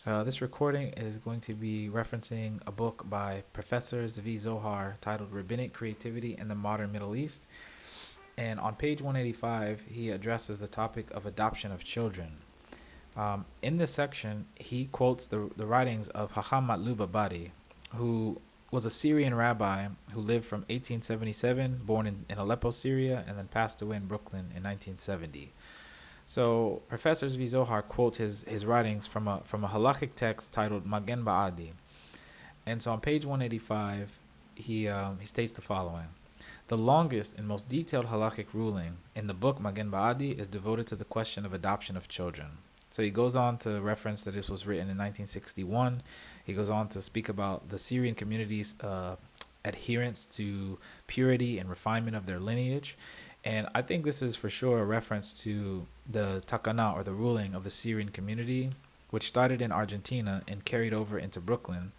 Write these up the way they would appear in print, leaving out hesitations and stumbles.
This recording is going to be referencing a book by Professor Zvi Zohar titled Rabbinic Creativity in the Modern Middle East. And on page 185, he addresses the topic of adoption of children. In this section, he quotes the writings of Hacham Matloub Abadi, who was a Syrian rabbi who lived from 1877, born in Aleppo, Syria, and then passed away in Brooklyn in 1970. So Professor Zvi Zohar quotes his writings from a halakhic text titled Magen Ba'adi. And so on page 185, he states the following. The longest and most detailed halakhic ruling in the book Magen Ba'adi is devoted to the question of adoption of children. So he goes on to reference that this was written in 1961. He goes on to speak about the Syrian community's adherence to purity and refinement of their lineage. And I think this is for sure a reference to the takana, or the ruling of the Syrian community, which started in Argentina and carried over into Brooklyn,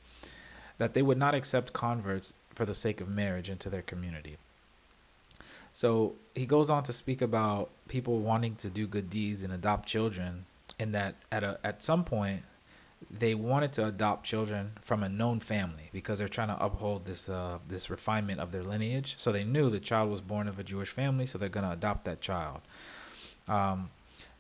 that they would not accept converts for the sake of marriage into their community. So he goes on to speak about people wanting to do good deeds and adopt children, and that at some point they wanted to adopt children from a known family because they're trying to uphold this refinement of their lineage. So they knew the child was born of a Jewish family, so they're going to adopt that child.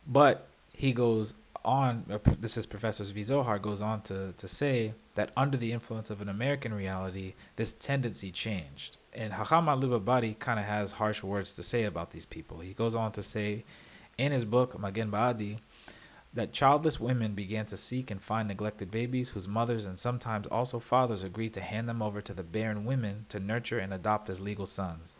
But he goes on, this is Professor Zvi Zohar, goes on to say that under the influence of an American reality, this tendency changed. And Hacham Matloub Abadi kind of has harsh words to say about these people. He goes on to say in his book, Magen Ba'adi, that childless women began to seek and find neglected babies whose mothers and sometimes also fathers agreed to hand them over to the barren women to nurture and adopt as legal sons.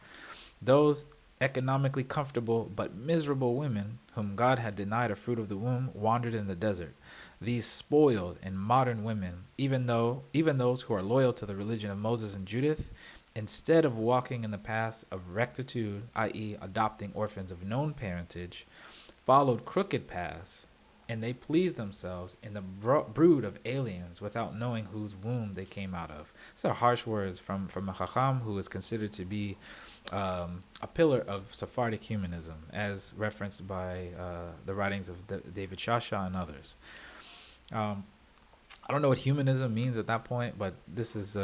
Those economically comfortable but miserable women whom God had denied a fruit of the womb wandered in the desert. These spoiled and modern women, even those who are loyal to the religion of Moses and Judith, instead of walking in the paths of rectitude, i.e., adopting orphans of known parentage, followed crooked paths, and they pleased themselves in the brood of aliens without knowing whose womb they came out of. These are harsh words from a Chacham who is considered to be a pillar of Sephardic humanism, as referenced by the writings of David Shasha and others. I don't know what humanism means at that point, but this is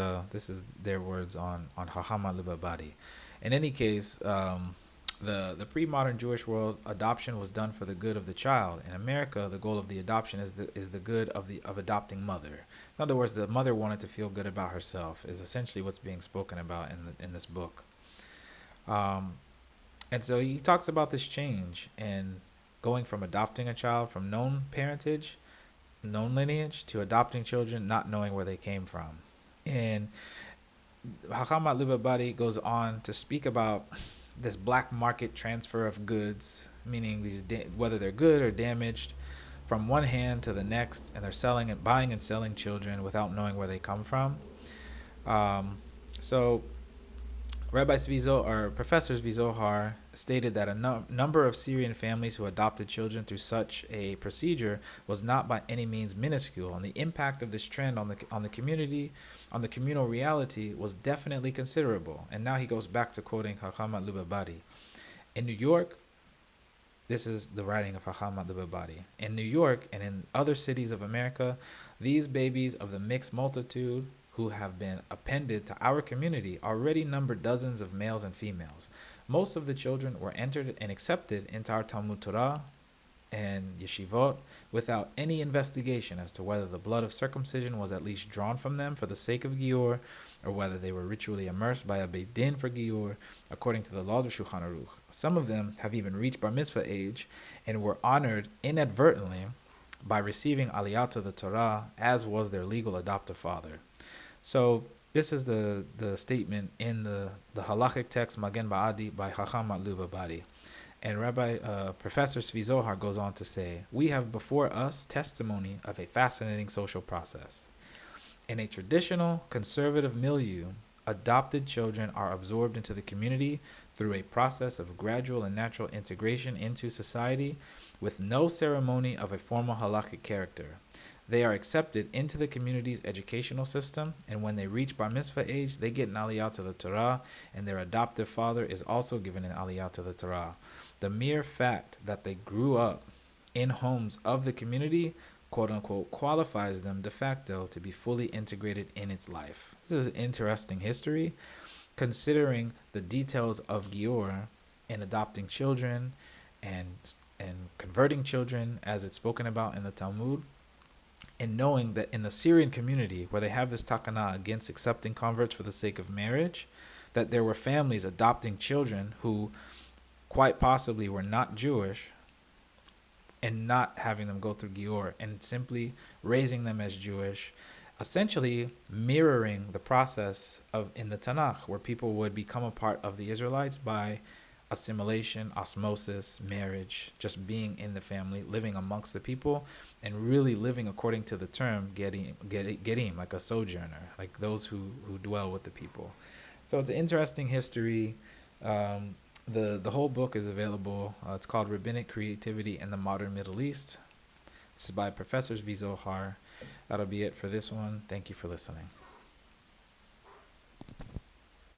their words on Chacham Matloub Abadi. In any case, the pre-modern Jewish world, adoption was done for the good of the child. In America, the goal of the adoption is the good of adopting mother. In other words, the mother wanted to feel good about herself is essentially what's being spoken about in this book. And so he talks about this change and going from adopting a child from known parentage, known lineage, to adopting children not knowing where they came from. And Hacham Matloub Abadi goes on to speak about this black market transfer of goods, meaning whether they're good or damaged, from one hand to the next, and they're selling and buying and selling children without knowing where they come from. So Rabbi Zvi Zohar, or Professor Zvi Zohar, stated that a number of Syrian families who adopted children through such a procedure was not by any means minuscule, and the impact of this trend on the community, on the communal reality, was definitely considerable. And now he goes back to quoting Hacham Matloub Abadi. In New York, this is the writing of Hacham Matloub Abadi. In New York and in other cities of America, these babies of the mixed multitude who have been appended to our community already number dozens of males and females. Most of the children were entered and accepted into our Talmud Torah and yeshivot without any investigation as to whether the blood of circumcision was at least drawn from them for the sake of Gior, or whether they were ritually immersed by a Beit Din for Gior, according to the laws of Shulchan Aruch. Some of them have even reached bar mitzvah age and were honored inadvertently by receiving aliyah to the Torah, as was their legal adoptive father. So this is the statement in the halachic text Magen Ba'adi by Hacham Matloub Abadi. And Professor Zvi Zohar goes on to say, we have before us testimony of a fascinating social process. In a traditional conservative milieu, adopted children are absorbed into the community through a process of gradual and natural integration into society with no ceremony of a formal halakhic character. They are accepted into the community's educational system, and when they reach bar mitzvah age, they get an aliyah to the Torah, and their adoptive father is also given an aliyah to the Torah. The mere fact that they grew up in homes of the community quote unquote, qualifies them de facto to be fully integrated in its life. This is interesting history, considering the details of Gior in adopting children and converting children, as it's spoken about in the Talmud, and knowing that in the Syrian community, where they have this takana against accepting converts for the sake of marriage, that there were families adopting children who quite possibly were not Jewish and not having them go through Gior and simply raising them as Jewish, essentially mirroring the process of in the Tanakh, where people would become a part of the Israelites by assimilation, osmosis, marriage, just being in the family, living amongst the people, and really living according to the term gerim, like a sojourner, like those who dwell with the people. So it's an interesting history. The whole book is available. It's called Rabbinic Creativity in the Modern Middle East. This is by Professors V. Zohar. That'll be it for this one. Thank you for listening.